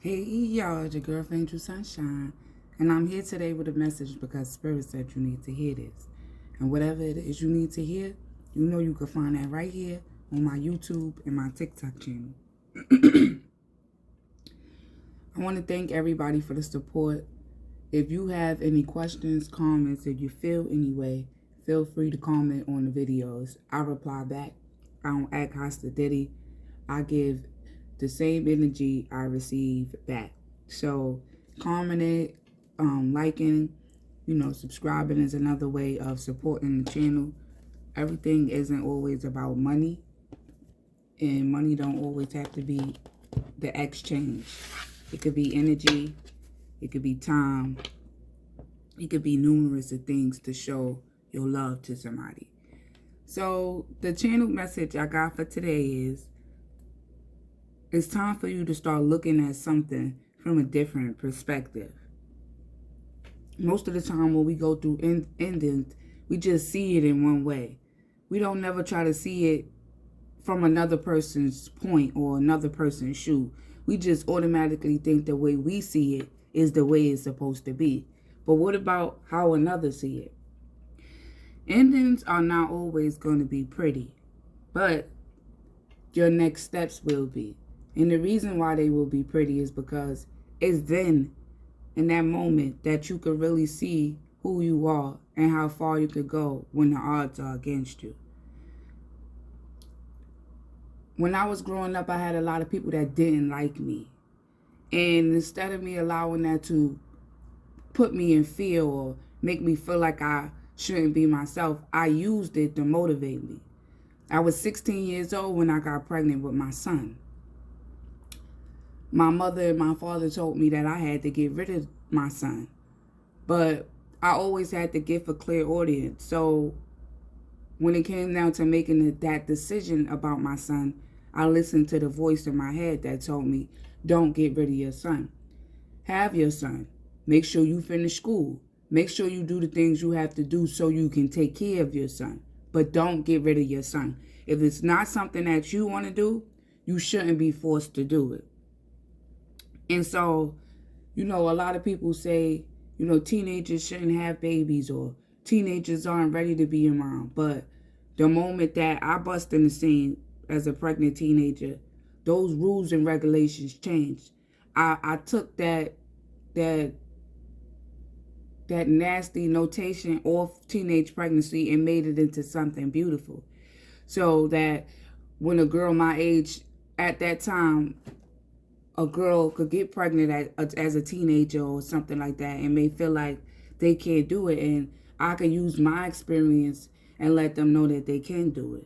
Hey y'all, it's your girl Angel Sunshine, and I'm here today with a message because Spirit said you need to hear this. And whatever it is you need to hear, you know you can find that right here on my YouTube and my TikTok channel. I want to thank everybody for the support. If you have any questions, comments, if you feel any way, feel free to comment on the videos. I reply back. I don't act hostility. I give the same energy I receive back. So commenting, liking, subscribing is another way of supporting the channel. Everything isn't always about money, and money don't always have to be the exchange. It could be energy, it could be time, it could be numerous of things to show your love to somebody. So the channel message I got for today is, it's time for you to start looking at something from a different perspective. Most of the time when we go through endings, we just see it in one way. We don't never try to see it from another person's point or another person's shoe. We just automatically think the way we see it is the way it's supposed to be. But what about how another see it? Endings are not always going to be pretty, but your next steps will be. And the reason why they will be pretty is because it's then, in that moment, that you can really see who you are and how far you could go when the odds are against you. When I was growing up, I had a lot of people that didn't like me. And instead of me allowing that to put me in fear or make me feel like I shouldn't be myself, I used it to motivate me. I was 16 years old when I got pregnant with my son. My mother and my father told me that I had to get rid of my son. But I always had the gift of clear audience. So when it came down to making that decision about my son, I listened to the voice in my head that told me, don't get rid of your son. Have your son. Make sure you finish school. Make sure you do the things you have to do so you can take care of your son. But don't get rid of your son. If it's not something that you want to do, you shouldn't be forced to do it. And so, a lot of people say, teenagers shouldn't have babies or teenagers aren't ready to be a mom. But the moment that I bust in the scene as a pregnant teenager, those rules and regulations changed. I took that nasty notation off teenage pregnancy and made it into something beautiful. So that when a girl my age at that time, a girl could get pregnant as a teenager or something like that and may feel like they can't do it, and I can use my experience and let them know that they can do it,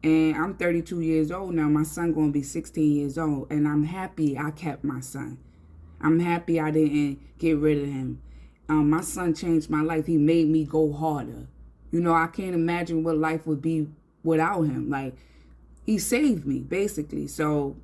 And I'm 32 years old now. My son going to be 16 years old, and I'm happy I kept my son. I'm happy I didn't get rid of him. My son changed my life. He made me go harder. I can't imagine what life would be without him. Like, he saved me, basically. So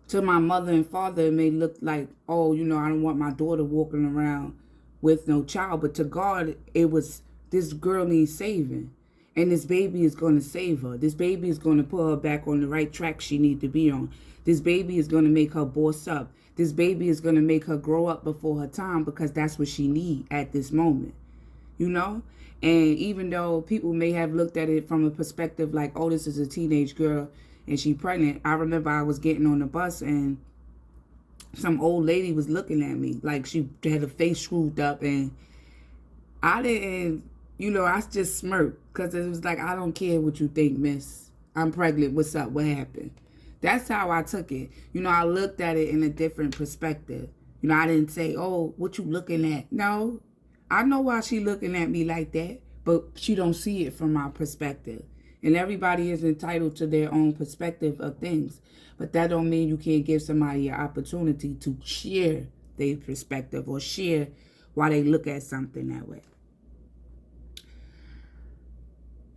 to my mother and father, it may look like, oh, I don't want my daughter walking around with no child. But to God, it was, this girl needs saving. And this baby is going to save her. This baby is going to put her back on the right track she needs to be on. This baby is going to make her boss up. This baby is going to make her grow up before her time, because that's what she needs at this moment. And even though people may have looked at it from a perspective like, oh, this is a teenage girl and she pregnant. I remember I was getting on the bus and some old lady was looking at me like she had her face screwed up, and I didn't, I just smirked because it was like, I don't care what you think, miss. I'm pregnant. What's up? What happened? That's how I took it. I looked at it in a different perspective. I didn't say, oh, what you looking at? No, I know why she looking at me like that, but she don't see it from my perspective. And everybody is entitled to their own perspective of things. But that don't mean you can't give somebody an opportunity to share their perspective or share why they look at something that way.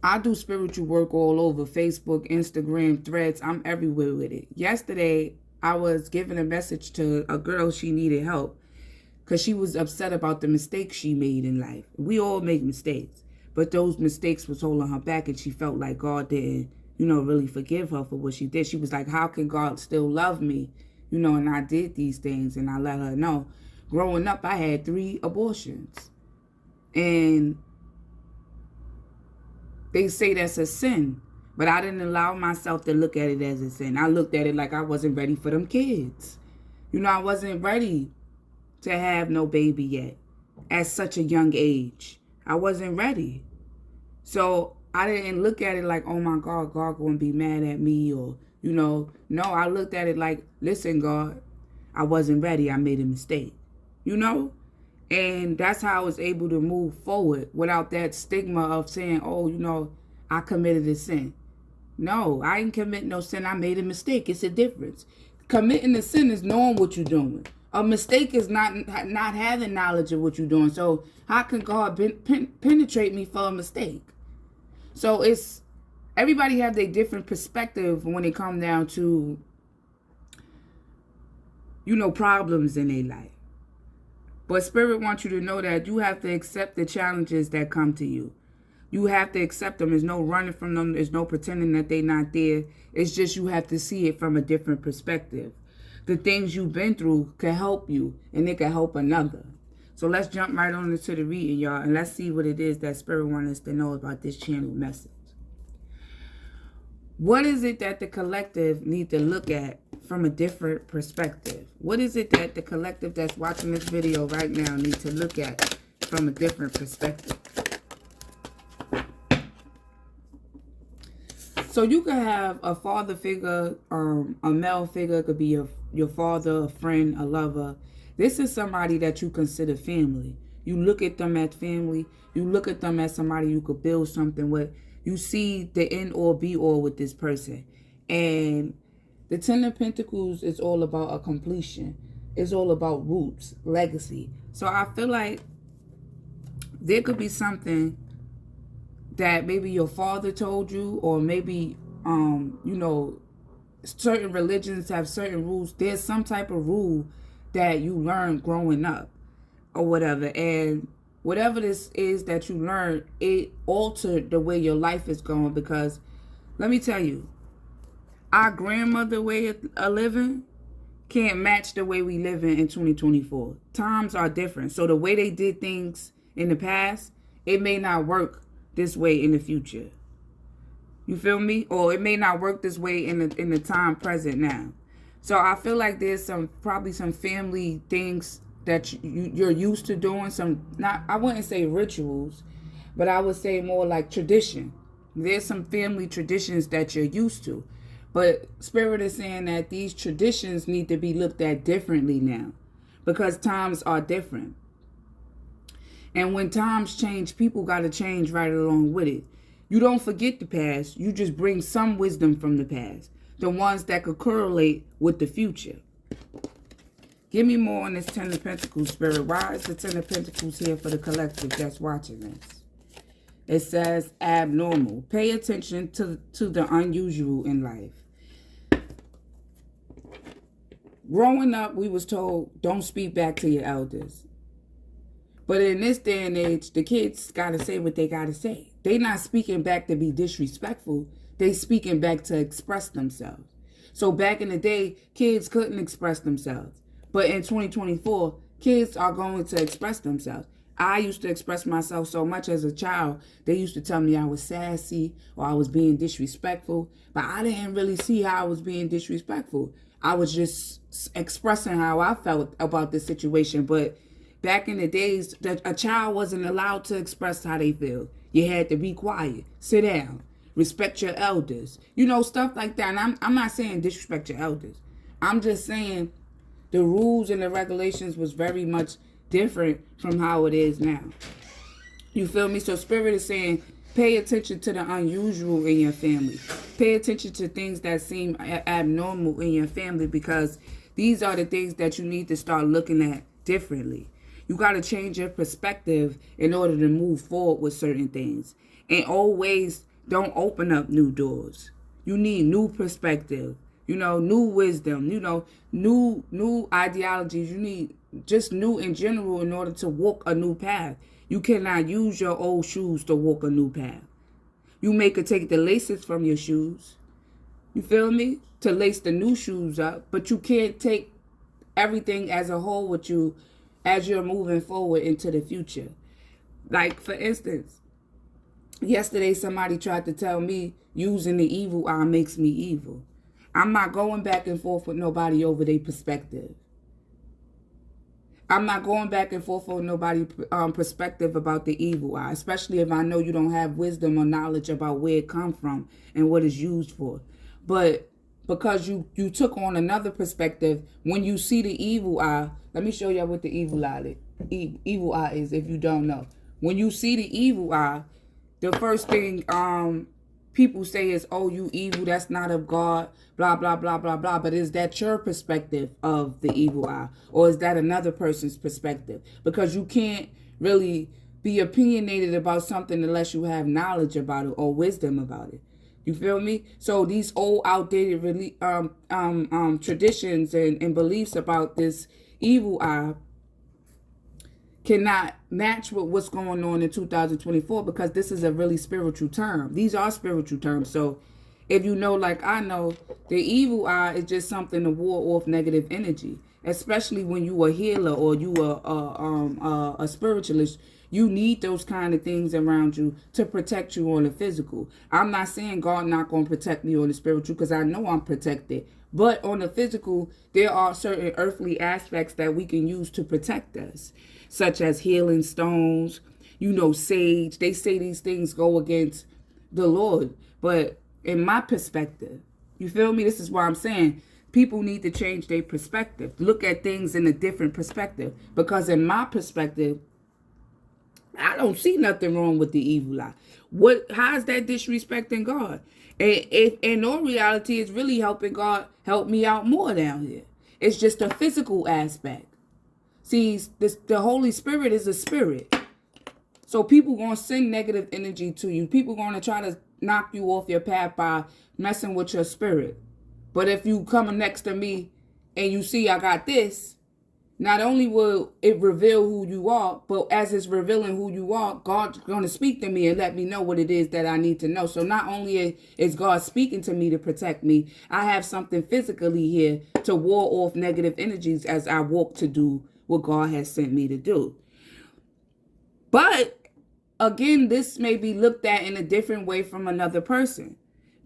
I do spiritual work all over Facebook, Instagram, Threads. I'm everywhere with it. Yesterday, I was giving a message to a girl. She needed help because she was upset about the mistakes she made in life. We all make mistakes. But those mistakes was holding her back, and she felt like God didn't, really forgive her for what she did. She was like, how can God still love me, you know, and I did these things, and I let her know. Growing up, I had 3 abortions. And they say that's a sin. But I didn't allow myself to look at it as a sin. I looked at it like I wasn't ready for them kids. You know, I wasn't ready to have no baby yet at such a young age. I wasn't ready. So I didn't look at it like, oh my God, God gonna be mad at me, or, you know. No, I looked at it like, listen, God, I wasn't ready. I made a mistake, you know. And that's how I was able to move forward without that stigma of saying, oh, you know, I committed a sin. No, I didn't commit no sin. I made a mistake. It's a difference. Committing a sin is knowing what you're doing. A mistake is not having knowledge of what you're doing. So how can God penetrate me for a mistake? So it's, everybody have their different perspective when it comes down to, you know, problems in their life. But Spirit wants you to know that you have to accept the challenges that come to you. You have to accept them. There's no running from them. There's no pretending that they're not there. It's just you have to see it from a different perspective. The things you've been through can help you, and it can help another. So let's jump right on into the reading, y'all, and let's see what it is that Spirit wants us to know about this channel message. What is it that the collective need to look at from a different perspective? What is it that the collective that's watching this video right now need to look at from a different perspective? So you could have a father figure, a male figure. It could be your father, a friend, a lover. This is somebody that you consider family. You look at them as family. You look at them as somebody you could build something with. You see the end or be all with this person. And the Ten of Pentacles is all about a completion. It's all about roots, legacy. So I feel like there could be something that maybe your father told you, or maybe, you know, certain religions have certain rules. There's some type of rule that you learned growing up or whatever. And whatever this is that you learned, it altered the way your life is going. Because let me tell you, our grandmother way of living can't match the way we live in 2024. Times are different. So the way they did things in the past, it may not work this way in the future. You feel me? Or it may not work this way in the time present now. So I feel like there's probably some family things that you're used to doing. Some, not, I wouldn't say rituals, but I would say more like tradition. There's some family traditions that you're used to. But Spirit is saying that these traditions need to be looked at differently now, because times are different. And when times change, people got to change right along with it. You don't forget the past. You just bring some wisdom from the past. The ones that could correlate with the future. Give me more on this Ten of Pentacles, Spirit. Why is the Ten of Pentacles here for the collective that's watching this? It says abnormal. Pay attention to the unusual in life. Growing up, we was told, don't speak back to your elders. But in this day and age, the kids got to say what they got to say. They not speaking back to be disrespectful. They speaking back to express themselves. So back in the day, kids couldn't express themselves. But in 2024, kids are going to express themselves. I used to express myself so much as a child. They used to tell me I was sassy or I was being disrespectful. But I didn't really see how I was being disrespectful. I was just expressing how I felt about the situation. But back in the days, a child wasn't allowed to express how they feel. You had to be quiet, sit down, respect your elders. You know, stuff like that. And I'm not saying disrespect your elders. I'm just saying the rules and the regulations was very much different from how it is now. You feel me? So Spirit is saying, pay attention to the unusual in your family. Pay attention to things that seem abnormal in your family, because these are the things that you need to start looking at differently. You got to change your perspective in order to move forward with certain things. And always don't open up new doors. You need new perspective, you know, new wisdom, you know, new ideologies. You need just new in general in order to walk a new path. You cannot use your old shoes to walk a new path. You may could take the laces from your shoes, You feel me? To lace the new shoes up. But you can't take everything as a whole with you as you're moving forward into the future. Like, for instance, yesterday somebody tried to tell me using the evil eye makes me evil. I'm not going back and forth with nobody over their perspective. I'm not going back and forth with nobody perspective about the evil eye, especially if I know you don't have wisdom or knowledge about where it come from and what it's used for. But because you took on another perspective, when you see the evil eye, let me show you what the evil eye is if you don't know. When you see the evil eye, the first thing people say is, oh, you evil, that's not of God, blah, blah, blah, blah, blah. But is that your perspective of the evil eye? Or is that another person's perspective? Because you can't really be opinionated about something unless you have knowledge about it or wisdom about it. You feel me? So these old outdated traditions and beliefs about this evil eye cannot match with what's going on in 2024, because this is a really spiritual term. These are spiritual terms. So if you know, like I know, the evil eye is just something to ward off negative energy, especially when you a healer or you a spiritualist. You need those kind of things around you to protect you on the physical. I'm not saying God not going to protect me on the spiritual, because I know I'm protected. But on the physical, there are certain earthly aspects that we can use to protect us, such as healing stones, sage. They say these things go against the Lord. But in my perspective, you feel me? This is why I'm saying people need to change their perspective. Look at things in a different perspective. Because in my perspective, I don't see nothing wrong with the evil eye. How is that disrespecting God? And in all reality, it's really helping God help me out more down here. It's just a physical aspect. See, the Holy Spirit is a spirit. So people going to send negative energy to you. People going to try to knock you off your path by messing with your spirit. But if you come next to me and you see I got this, not only will it reveal who you are, but as it's revealing who you are, God's going to speak to me and let me know what it is that I need to know. So not only is God speaking to me to protect me, I have something physically here to ward off negative energies as I walk to do what God has sent me to do. But again, this may be looked at in a different way from another person.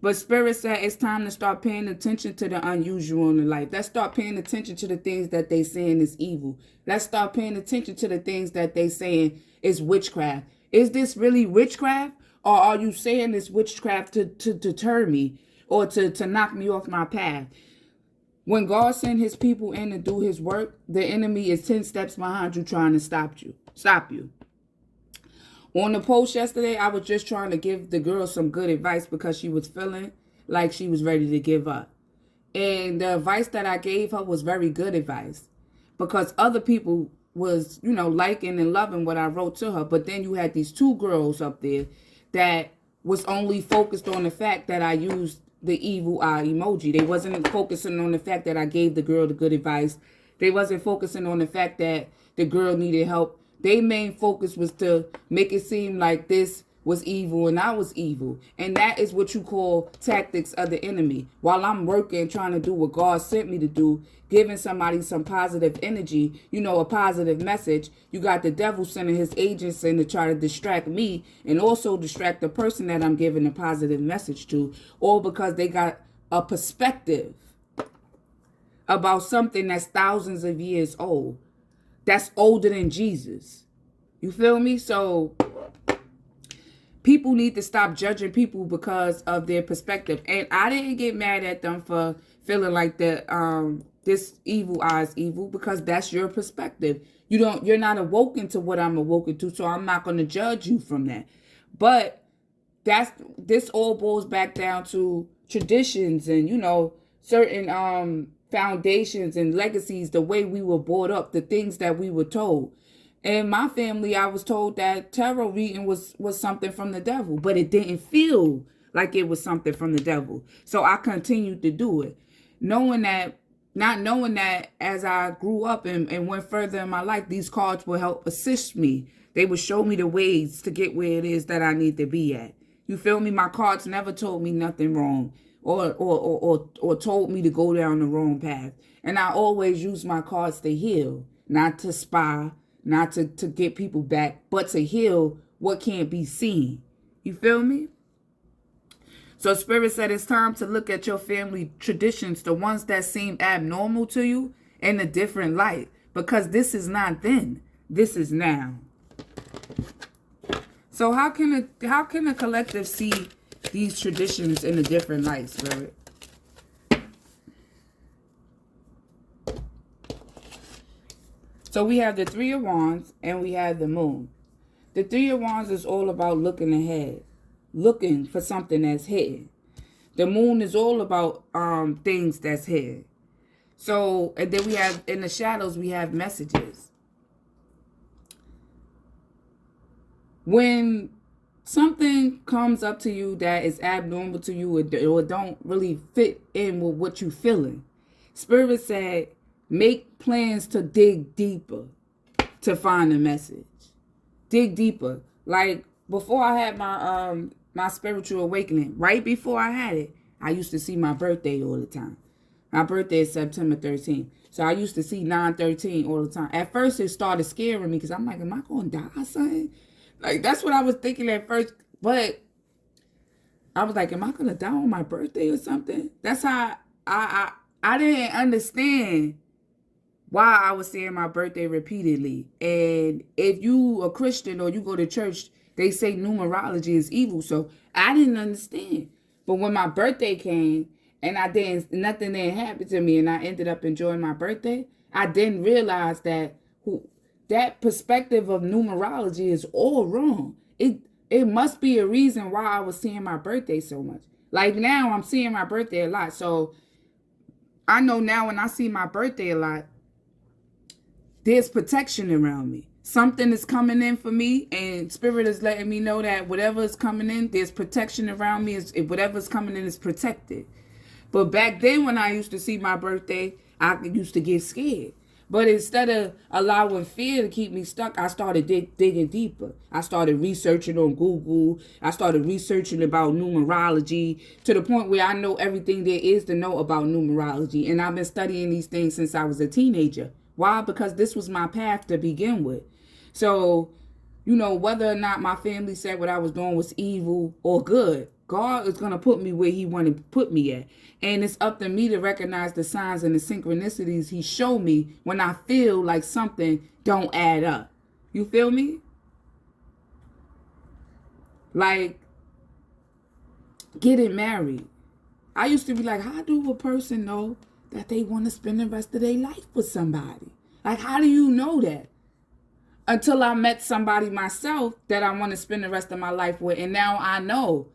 But Spirit said it's time to start paying attention to the unusual in life. Let's start paying attention to the things that they saying is evil. Let's start paying attention to the things that they saying is witchcraft. Is this really witchcraft? Or are you saying this witchcraft to deter me or to knock me off my path? When God sent his people in to do his work, the enemy is 10 steps behind you trying to stop you. On the post yesterday, I was just trying to give the girl some good advice because she was feeling like she was ready to give up. And the advice that I gave her was very good advice, because other people was, liking and loving what I wrote to her. But then you had these two girls up there that was only focused on the fact that I used the evil eye emoji. They wasn't focusing on the fact that I gave the girl the good advice. They wasn't focusing on the fact that the girl needed help. Their main focus was to make it seem like this was evil and I was evil. And that is what you call tactics of the enemy. While I'm working, trying to do what God sent me to do, giving somebody some positive energy, a positive message, you got the devil sending his agents in to try to distract me and also distract the person that I'm giving a positive message to, all because they got a perspective about something that's thousands of years old. That's older than Jesus. You feel me? So people need to stop judging people because of their perspective. And I didn't get mad at them for feeling like that this evil eye is evil, because that's your perspective. You're not awoken to what I'm awoken to, so I'm not going to judge you from that. But this all boils back down to traditions and certain foundations and legacies, the way we were brought up, the things that we were told. In my family, I was told that tarot reading was something from the devil, but it didn't feel like it was something from the devil. So I continued to do it, not knowing that as I grew up and went further in my life, these cards would help assist me. They would show me the ways to get where it is that I need to be at. You feel me? My cards never told me nothing wrong or told me to go down the wrong path. And I always use my cards to heal, not to spy, not to get people back, but to heal what can't be seen. You feel me? So Spirit said it's time to look at your family traditions, the ones that seem abnormal to you, in a different light. Because this is not then. This is now. So how can a collective see these traditions in a different light, Spirit? So we have the Three of Wands and we have the Moon. The Three of Wands is all about looking ahead, looking for something that's hidden. The Moon is all about things that's hidden. So, and then we have, in the shadows, we have messages. When something comes up to you that is abnormal to you or don't really fit in with what you're feeling, Spirit said, make plans to dig deeper to find a message. Dig deeper. Like, before I had my spiritual awakening, right before I had it, I used to see my birthday all the time. My birthday is September 13th. So I used to see 9/13 all the time. At first, it started scaring me because I'm like, am I going to die, son? Like, that's what I was thinking at first. But I was like, am I going to die on my birthday or something? That's how I didn't understand why I was saying my birthday repeatedly. And if you a Christian or you go to church, they say numerology is evil. So I didn't understand. But when my birthday came and nothing didn't happen to me and I ended up enjoying my birthday, I didn't realize that that perspective of numerology is all wrong. It must be a reason why I was seeing my birthday so much. Like now I'm seeing my birthday a lot. So I know now when I see my birthday a lot, there's protection around me. Something is coming in for me, and Spirit is letting me know that whatever is coming in, there's protection around me. Whatever's coming in is protected. But back then when I used to see my birthday, I used to get scared. But instead of allowing fear to keep me stuck, I started digging deeper. I started researching on Google. I started researching about numerology to the point where I know everything there is to know about numerology. And I've been studying these things since I was a teenager. Why? Because this was my path to begin with. So, whether or not my family said what I was doing was evil or good, God is going to put me where he wanted to put me at. And it's up to me to recognize the signs and the synchronicities he showed me when I feel like something don't add up. You feel me? Like getting married. I used to be like, how do a person know that they want to spend the rest of their life with somebody? Like, how do you know that? Until I met somebody myself that I want to spend the rest of my life with. And now I know.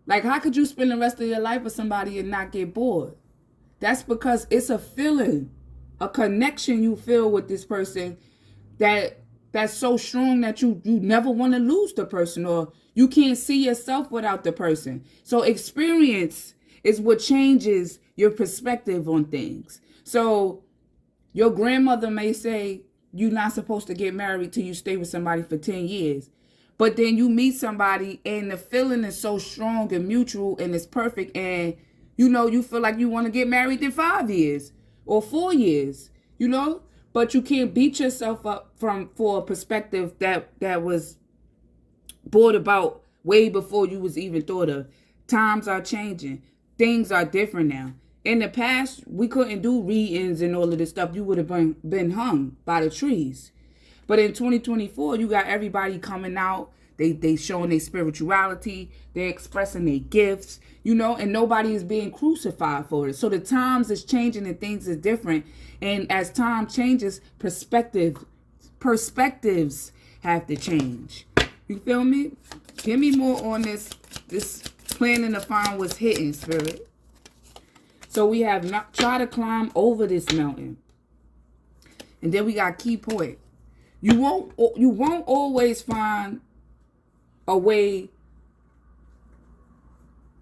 Like, how could you spend the rest of your life with somebody and not get bored? That's because it's a feeling, a connection you feel with this person that's so strong that you never want to lose the person, or you can't see yourself without the person. So experience is what changes your perspective on things. So your grandmother may say you're not supposed to get married till you stay with somebody for 10 years. But then you meet somebody and the feeling is so strong and mutual and it's perfect. And, you feel like you want to get married in 5 years or 4 years, But you can't beat yourself up for a perspective that was brought about way before you was even thought of. Times are changing. Things are different now. In the past, we couldn't do readings and all of this stuff. You would have been hung by the trees. But in 2024, you got everybody coming out. They showing their spirituality. They're expressing their gifts, and nobody is being crucified for it. So the times is changing and things is different. And as time changes, perspectives have to change. You feel me? Give me more on this planning to find what's hidden, Spirit. So we have not try to climb over this mountain. And then we got key point. You won't always find a way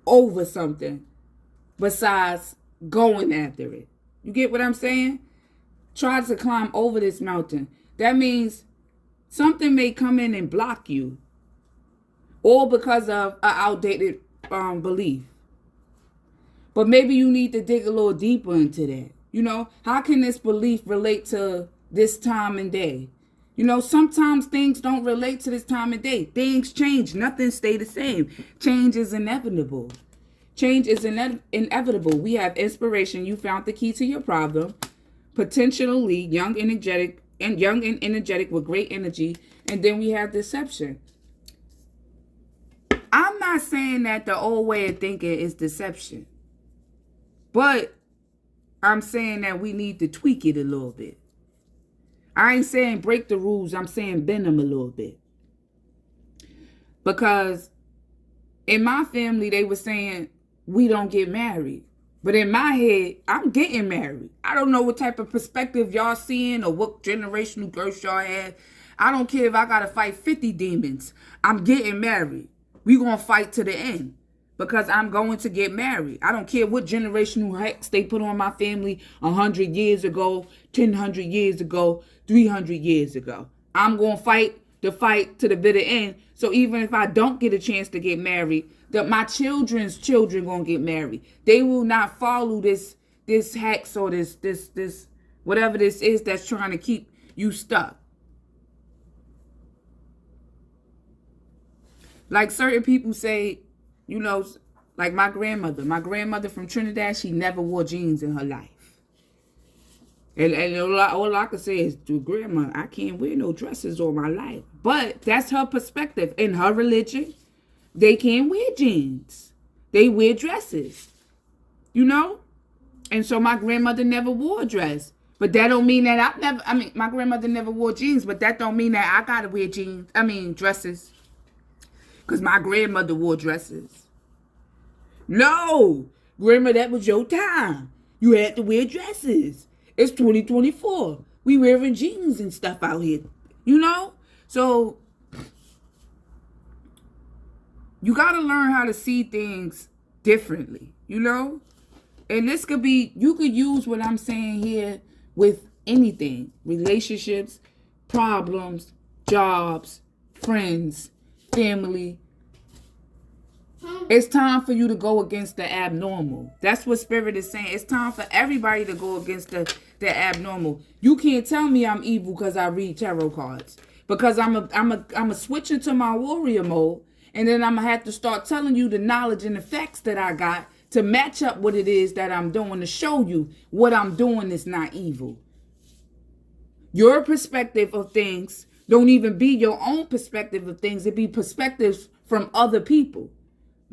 over something besides going after it. You get what I'm saying? Try to climb over this mountain. That means something may come in and block you, or because of an outdated belief. But maybe you need to dig a little deeper into that. You know, how can this belief relate to this time and day? You know, sometimes things don't relate to this time of day. Things change. Nothing stay the same. Change is inevitable. Change is inevitable. We have inspiration. You found the key to your problem. Potentially young and energetic with great energy. And then we have deception. I'm not saying that the old way of thinking is deception. But I'm saying that we need to tweak it a little bit. I ain't saying break the rules. I'm saying bend them a little bit. Because in my family, they were saying we don't get married. But in my head, I'm getting married. I don't know what type of perspective y'all seeing or what generational curse y'all have. I don't care if I got to fight 50 demons. I'm getting married. We going to fight to the end. Because I'm going to get married. I don't care what generational hex they put on my family 100 years ago, 100 years ago, 300 years ago. I'm going to fight the fight to the bitter end. So even if I don't get a chance to get married, that my children's children going to get married. They will not follow this hex or this whatever this is that's trying to keep you stuck. Like certain people say, you know, like my grandmother from Trinidad, she never wore jeans in her life. And all I can say is, to grandma, I can't wear no dresses all my life. But that's her perspective. In her religion, they can't wear jeans. They wear dresses, you know? And so my grandmother never wore a dress. But that don't mean that my grandmother never wore jeans, but that don't mean that I gotta wear dresses. Because my grandmother wore dresses. No, grandma, that was your time. You had to wear dresses. It's 2024. We wearing jeans and stuff out here, you know? So you got to learn how to see things differently, you know? And this could be, you could use what I'm saying here with anything. Relationships, problems, jobs, friends, family. It's time for you to go against the abnormal. That's what Spirit is saying. It's time for everybody to go against the abnormal. You can't tell me I'm evil because I read tarot cards. Because I'm a switch into my warrior mode, and then I'm gonna have to start telling you the knowledge and the facts that I got to match up what it is that I'm doing, to show you what I'm doing is not evil. Your perspective of things don't even be your own perspective of things. It be perspectives from other people.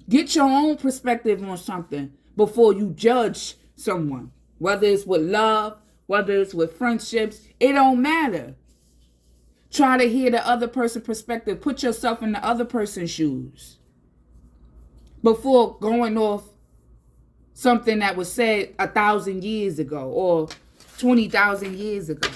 Get your own perspective on something before you judge someone. Whether it's with love, whether it's with friendships, it don't matter. Try to hear the other person's perspective. Put yourself in the other person's shoes before going off something that was said 1,000 years ago or 20,000 years ago.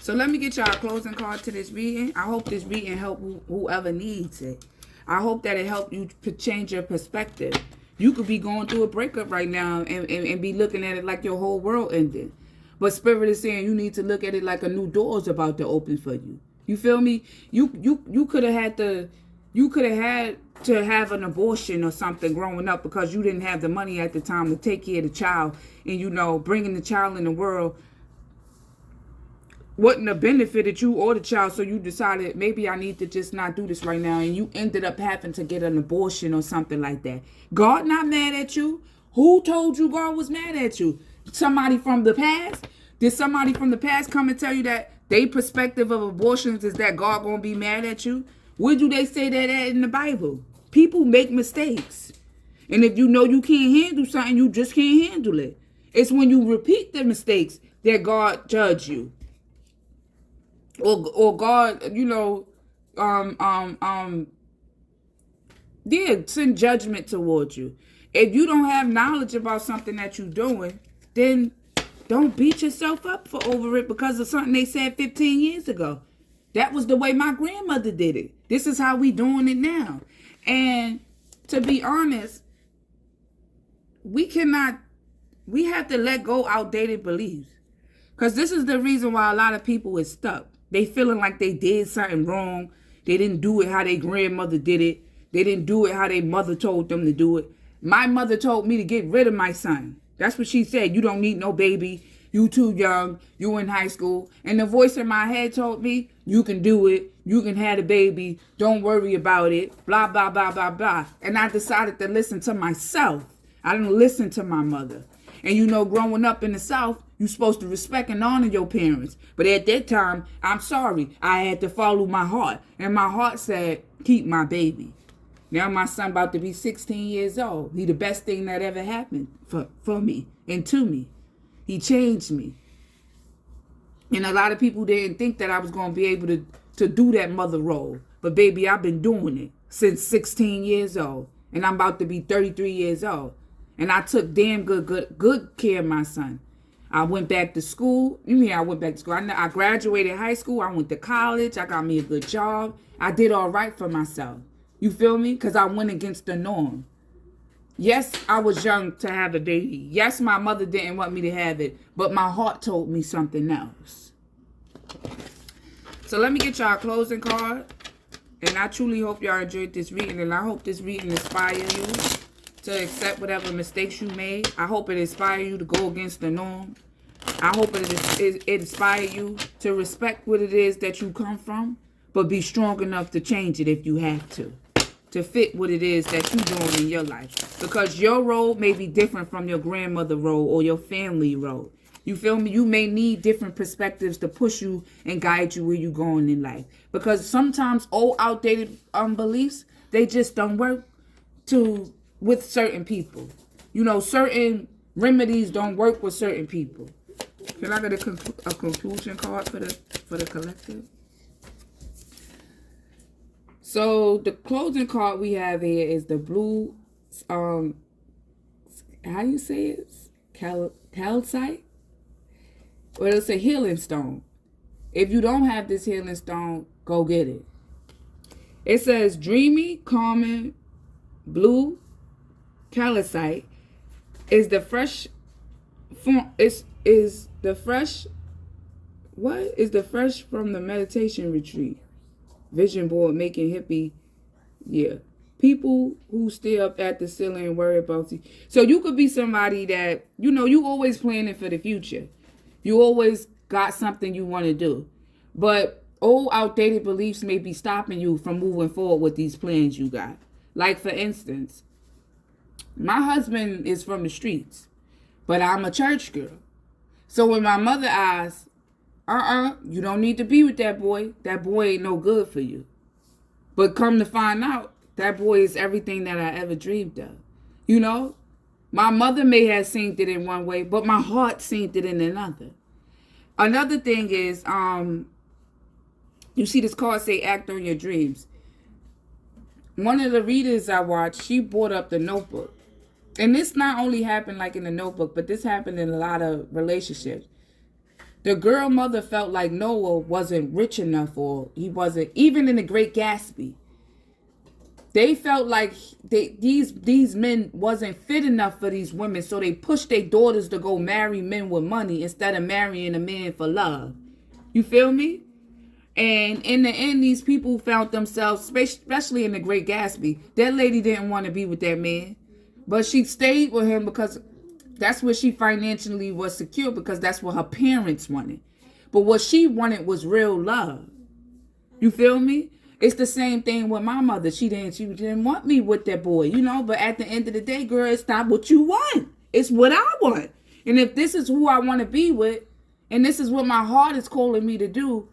So let me get y'all a closing card to this reading. I hope this reading help whoever needs it. I hope that it helped you to change your perspective. You could be going through a breakup right now and be looking at it like your whole world ended. But Spirit is saying you need to look at it like a new door is about to open for you. You feel me? You could have had to have an abortion or something growing up because you didn't have the money at the time to take care of the child, and you know, bringing the child in the world wouldn't have benefited you or the child, so you decided maybe I need to just not do this right now, and you ended up having to get an abortion or something like that. God not mad at you. Who told you God was mad at you? Somebody from the past? Did somebody from the past come and tell you that their perspective of abortions is that God gonna be mad at you? Where do they say that at in the Bible? People make mistakes, and if you know you can't handle something, you just can't handle it. It's when you repeat the mistakes that God judge you. Or God, you know, send judgment towards you. If you don't have knowledge about something that you're doing, then don't beat yourself up for over it because of something they said 15 years ago. That was the way my grandmother did it. This is how we doing it now. And to be honest, we have to let go outdated beliefs. Because this is the reason why a lot of people is stuck. They feeling like they did something wrong. They didn't do it how their grandmother did it. They didn't do it how their mother told them to do it. My mother told me to get rid of my son. That's what she said. You don't need no baby. You too young. You in high school. And the voice in my head told me, you can do it. You can have a baby. Don't worry about it. Blah, blah, blah, blah, blah. And I decided to listen to myself. I didn't listen to my mother. And you know, growing up in the South, you're supposed to respect and honor your parents. But at that time, I'm sorry, I had to follow my heart. And my heart said, keep my baby. Now my son about to be 16 years old. He the best thing that ever happened for me and to me. He changed me. And a lot of people didn't think that I was going to be able to do that mother role. But baby, I've been doing it since 16 years old. And I'm about to be 33 years old. And I took damn good care of my son. I went back to school. You mean I went back to school? I graduated high school. I went to college. I got me a good job. I did all right for myself. You feel me? Because I went against the norm. Yes, I was young to have a baby. Yes, my mother didn't want me to have it. But my heart told me something else. So let me get y'all a closing card. And I truly hope y'all enjoyed this reading. And I hope this reading inspires you to accept whatever mistakes you made. I hope it inspires you to go against the norm. I hope it inspires you to respect what it is that you come from, but be strong enough to change it if you have to fit what it is that you're doing in your life. Because your role may be different from your grandmother role or your family role. You feel me? You may need different perspectives to push you and guide you where you're going in life. Because sometimes old outdated beliefs, they just don't work with certain people. You know, certain remedies don't work with certain people. Can I get a conclusion card for the collective? So the closing card we have here is the blue, how you say it? Calcite? Well, it's a healing stone. If you don't have this healing stone, go get it. It says dreamy, calming, blue calcite is the fresh form. Is the fresh from the meditation retreat. Vision board making hippie. Yeah. People who stay up at the ceiling and worry about you. So you could be somebody that, you know, you always planning for the future. You always got something you want to do. But old outdated beliefs may be stopping you from moving forward with these plans you got. Like, for instance, my husband is from the streets, but I'm a church girl. So when my mother asks, you don't need to be with that boy. That boy ain't no good for you. But come to find out, that boy is everything that I ever dreamed of. You know, my mother may have seen it in one way, but my heart seen it in another. Another thing is, you see this card say act on your dreams. One of the readers I watched, she brought up The Notebook. And this not only happened like in The Notebook, but this happened in a lot of relationships. The girl mother felt like Noah wasn't rich enough, or he wasn't, even in The Great Gatsby. They felt like these men wasn't fit enough for these women, so they pushed their daughters to go marry men with money instead of marrying a man for love. You feel me? And in the end, these people found themselves, especially in The Great Gatsby, that lady didn't want to be with that man, but she stayed with him because that's what she financially was secure, because that's what her parents wanted. But what she wanted was real love. You feel me? It's the same thing with my mother. She didn't want me with that boy, you know. But at the end of the day, girl, it's not what you want. It's what I want. And if this is who I want to be with, and this is what my heart is calling me to do,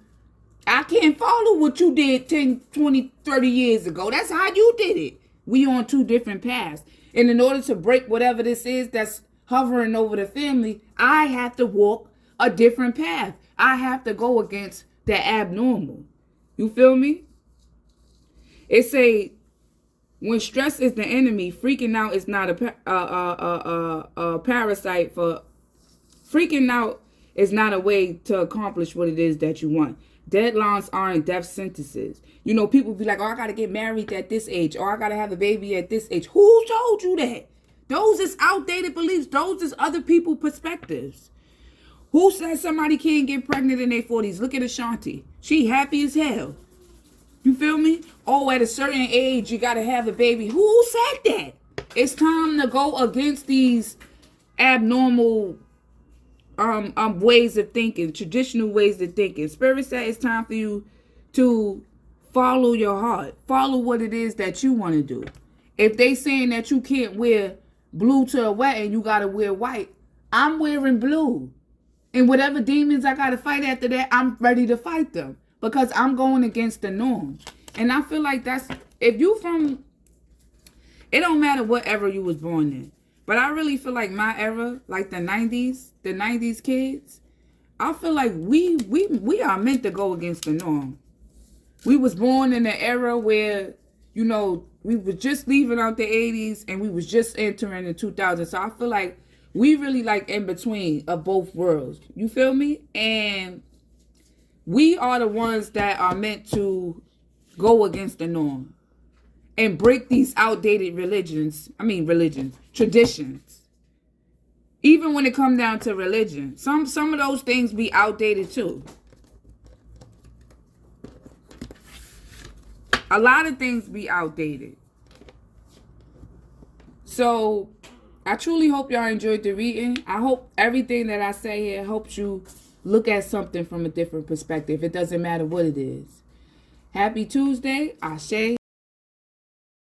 I can't follow what you did 10, 20, 30 years ago. That's how you did it. We on two different paths. And in order to break whatever this is that's hovering over the family, I have to walk a different path. I have to go against the abnormal. You feel me? It say, when stress is the enemy, freaking out is not a parasite for. Freaking out is not a way to accomplish what it is that you want. Deadlines aren't death sentences. You know, people be like, oh, I got to get married at this age, or I got to have a baby at this age. Who told you that? Those is outdated beliefs. Those is other people's perspectives. Who says somebody can't get pregnant in their 40s? Look at Ashanti. She happy as hell. You feel me? Oh, at a certain age, you got to have a baby. Who said that? It's time to go against these abnormal ways of thinking, traditional ways of thinking. Spirit said it's time for you to follow your heart. Follow what it is that you want to do. If they saying that you can't wear blue to a wedding, you got to wear white. I'm wearing blue. And whatever demons I got to fight after that, I'm ready to fight them. Because I'm going against the norm. And I feel like that's, if you from, it don't matter what era you was born in. But I really feel like my era, like the 90s kids, I feel like we are meant to go against the norm. We was born in an era where, you know, we was just leaving out the 80s and we was just entering the 2000s. So I feel like we really like in between of both worlds. You feel me? And we are the ones that are meant to go against the norm and break these outdated traditions. Even when it comes down to religion, some of those things be outdated too. A lot of things be outdated. So I truly hope y'all enjoyed the reading. I hope everything that I say here helps you look at something from a different perspective. It doesn't matter what it is. Happy Tuesday. Ashe.